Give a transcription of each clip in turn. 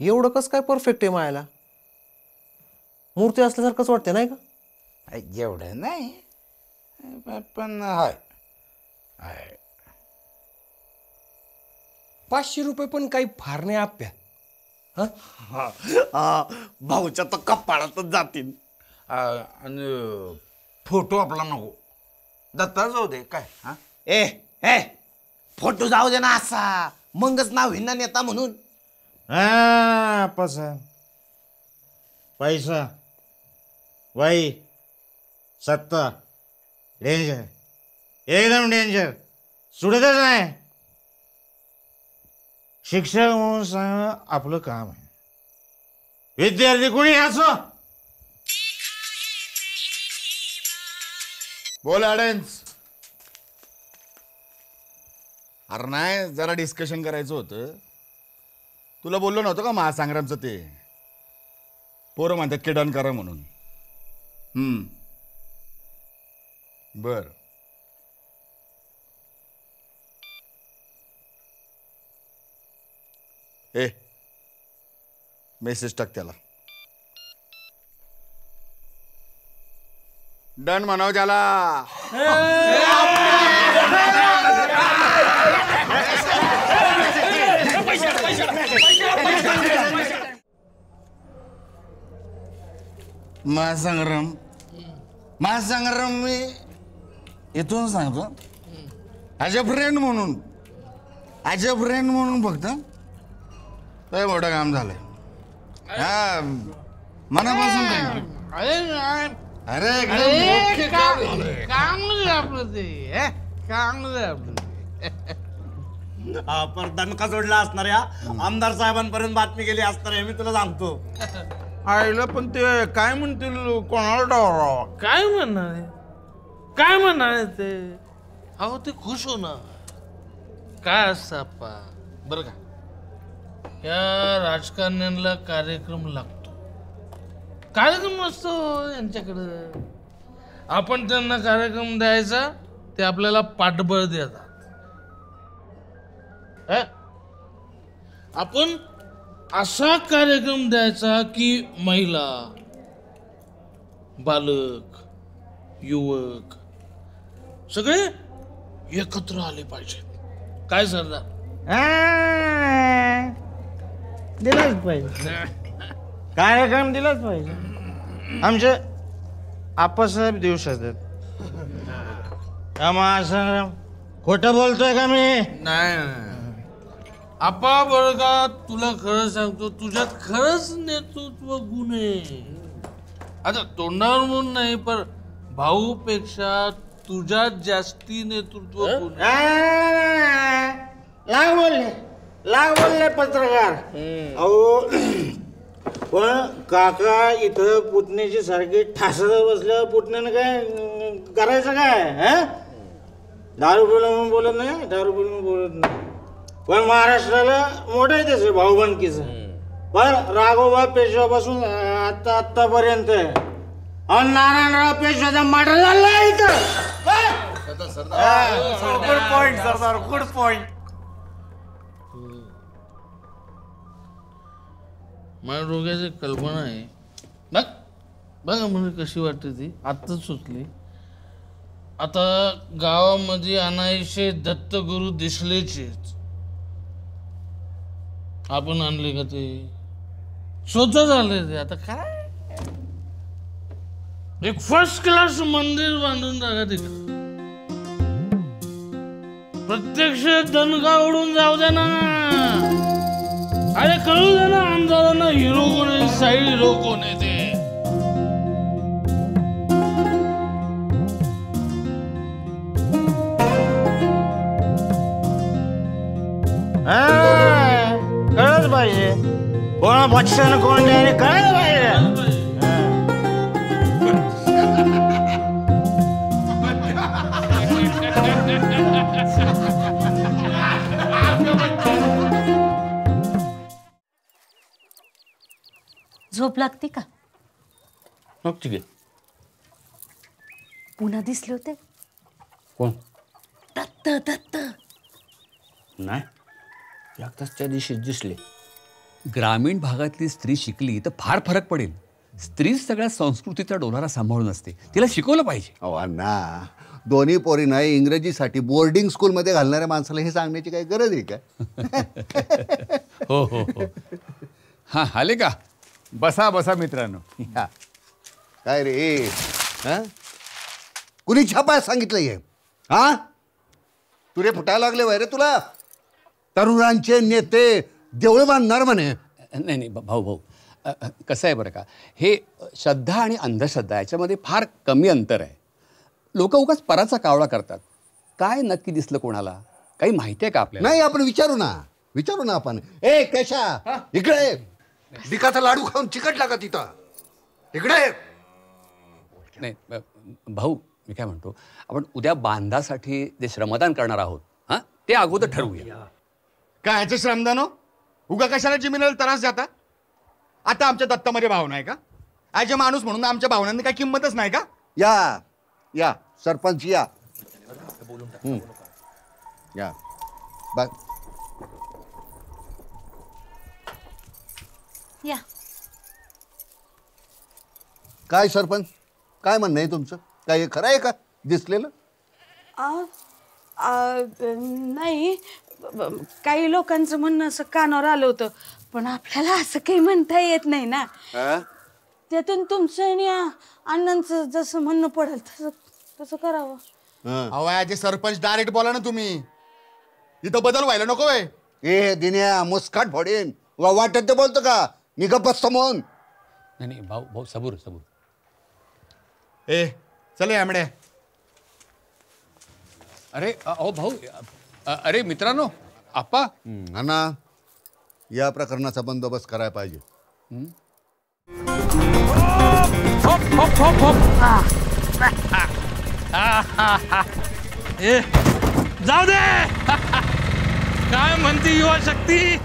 एवढं कसं काय परफेक्ट आहे मायाला? मूर्ती असल्यासारखंच वाटते नाही का? एवढं नाही पण हाय 500 रुपये पण काही फार नाही आप्या. भाऊच्या तर कपाळातच जातील. आणि फोटो आपला नको, दत्ता जाऊ दे काय. हा ए ए फोटो जाऊ दे ना, असा मगच नाव हिंना नेता म्हणून. पैसा वाई सत्ता डेंजर, एकदम डेंजर, सुटतच नाही. शिक्षक म्हणून सांगणं आपलं काम आहे. विद्यार्थी कोणी असो. बोल अडेन्स. अरे नाही, जरा डिस्कशन करायचं होतं. तुला बोललो नव्हतं का महासंग्रामचं ते? पोरं म्हणतात की डन करा म्हणून. बर ए मेसेज टाक त्याला. डन म्हणाव त्याला. महासंग्राम मी इथून सांगतो, ॲज अ फ्रेंड म्हणून फक्त लय मोठं काम झालंय. हा मनापासून थँक्यू. अरे पर दणका जोडला असणार या आमदार साहेबांपर्यंत बातमी गेली असणार आहे, मी तुला सांगतो. आईला पण ते काय म्हणतील, कोणाला डावरावा? काय म्हणणार ते? अहो ते खुश होणार. काय असतं आप्पा बरं का, या राजकारण्यांना कार्यक्रम लागतो. कार्यक्रम असतो यांच्याकडं. आपण त्यांना कार्यक्रम द्यायचा, ते आपल्याला पाठबळ देतात. आपण असा कार्यक्रम द्यायचा की महिला, बालक, युवक सगळे एकत्र आले पाहिजे. काय सरदार? दिलाच पाहिजे कार्यक्रम, दिलाच पाहिजे. आमचे आप्पासाहेब देऊ शकतात. महासंग्राम खोटं बोलतोय का मी? नाही आपा बरं का, तुला खरं सांगतो, तुझ्यात खरंच नेतृत्व गुण आहे. आता तोंडावर म्हणून नाही, पण भाऊपेक्षा तुझ्यात जास्ती नेतृत्व गुण आहे. लाग बोलले पत्रकार. अहो पण काका इथं पुतण्याची सारखी ठासत बसल्यावर पुतण्यानं काय करायचं काय? दारू पिलं म्हणून बोलत नाही, दारू पिलं म्हणून बोलत नाही. पण महाराष्ट्राला मोठं आहे त्याचं भाऊबंदकीचं. पण राघोबा पेशवापासून आत्तापर्यंत नारायणराव पेशवाचा मर्डर झाला इथं. गुड पॉइंट सरदार, गुड पॉइंट. माझ्या डोक्याची कल्पना आहे बघा म्हणजे कशी वाटते ती आत्ताच सुचली. आता गावामध्ये अनायसे दत्तगुरू दिसलेचेच. आपण आणले का ते? स्वतः झाले ते. आता काय एक फर्स्ट क्लास मंदिर बांधून टाका तिकडे. प्रत्यक्ष दणका उडून जाऊ दे ना. अरे कळू दे ना आमदारांना हिरो कोण आहे, साईड हिरो कोण आहे ते. कळलं पाहिजे कोणा पक्षानं कोण कळलं पाहिजे. झोप लागते का? मग ठीक आहे. पुन्हा दिसले होते? कोण? दत्त. नाही, एकदाच त्या दिवशी दिसले. ग्रामीण भागातली स्त्री शिकली तर फार फरक पडेल. स्त्रीच सगळ्या संस्कृतीचा डोलारा सांभाळून असते. तिला शिकवलं पाहिजे. अहो अण्णा, दोन्ही पोरींना इंग्रजीसाठी बोर्डिंग स्कूलमध्ये घालणाऱ्या माणसाला हे सांगण्याची काही गरज आहे का? हो हो हो. हां, आले का? बसा बसा मित्रांनो. हा. काय रे हा? कुणी छापाय सांगितलं हे? हा, तुरे फुटायला लागले वय रे तुला? तरुणांचे नेते देवळं बांधणार म्हणे. नाही नाही भाऊ कसं आहे बरं का, हे श्रद्धा आणि अंधश्रद्धा याच्यामध्ये फार कमी अंतर आहे. लोक उगाच पराचा कावळा करतात. काय नक्की दिसलं कोणाला? काही माहिती आहे का आपल्याला? नाही, आपण विचारू ना आपण. ए केशा, इकडे. बिकाचा लाडू खाऊन चिकटला का तिथं? इकडे. नाही भाऊ, मी काय म्हणतो, आपण उद्या बांधासाठी जे श्रमदान करणार आहोत हां, ते अगोदर ठरवूया. काय ह्याचं श्रमदान हो? उगा कशाला जमिनीला त्रास जाता? आता आमच्या दत्तामध्ये भावना आहे का? आजचे माणूस म्हणून आमच्या भावनांनी काही किंमतच नाही का? या सरपंच या. या बघ. या. काय सरपंच, काय म्हणणं आहे तुमचं? काय हे खरं आहे का दिसलेलं? नाही, काही लोकांचं म्हणणं असं कानावर आलं होतं, पण आपल्याला असं काही म्हणता येत नाही ना. त्यातून तुमचं आणि अण्णांचं जसं म्हणणं पडेल तसं करावं. अहो आजचे सरपंच डायरेक्ट बोला ना तुम्ही. इथं बदल व्हायला नको वय. ए दिन्या, मुस्काट फोडेन. वाटत ते बोलतो का? निघ बसतो म्हणून. नाही भाऊ सबूर. ए चल यामड्या. अरे अहो भाऊ, अरे मित्रांनो, आप्पा. अण्णा, या प्रकरणाचा बंदोबस्त करायला पाहिजे. जाऊ दे. काय म्हणते युवा शक्ती?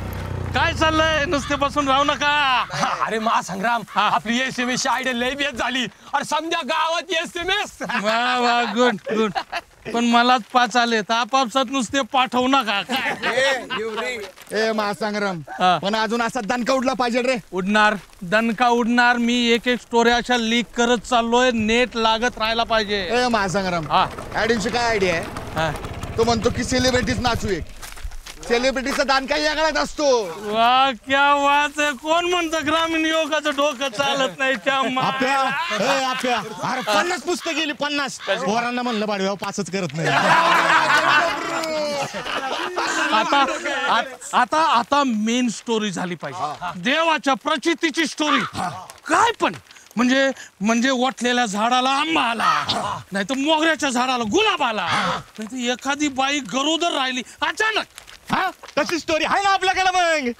काय चाललंय? नुसते बसून राहू नका. अरे महासंग्राम, आपली SMS आयडिया लय बेस झाली. अरे समजा गावात SMS. वा गुड. पण मलाच 5 आले तर आपापसात नुसते पाठवू नका. काय ए महासंग्राम, पण अजून असा दणका उडला पाहिजे रे. उडणार, दणका उडणार. मी एक स्टोरी अशा लीक करत चाललोय. नेट लागत राहायला पाहिजे. ए महासंग्राम, ऍडिमची काय आयडिया आहे? तो म्हणतो की सेलिब्रिटीज नाचू. एक सेलिब्रिटीचा दान काही वेगळाच असतो. वा क्या वाच आहे. कोण म्हणतं ग्रामीण युवकाचं डोकं चालत नाही? अरे 50 पुस्तक गेली, 50. पोरांना म्हणलं पाडव्या 5च करत नाही. आता मेन स्टोरी झाली पाहिजे. देवाच्या प्रचितीची स्टोरी. काय पण म्हणजे वटलेल्या झाडाला आंबा आला, नाही तर मोगऱ्याच्या झाडाला गुलाब आला, नाही तर एखादी बाई गरोदर राहिली अचानक. तशी स्टोरी आहे ना आपल्याकडे. मग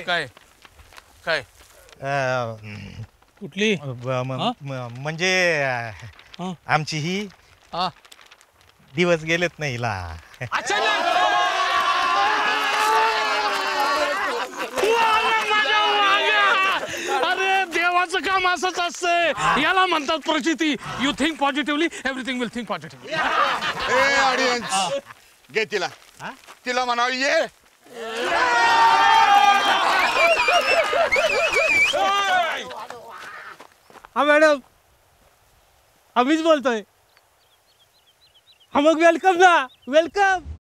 काय कुठली? म्हणजे आमची ही दिवस गेलेत नाही ला. अरे देवाचं काम असंच असतंय. याला म्हणतात प्रचिती. You think positively, everything will think positively. A audience, घे तिला म्हणावं ये. हा मॅडम, आम्हीच बोलतोय. हा मग वेलकम ना, वेलकम.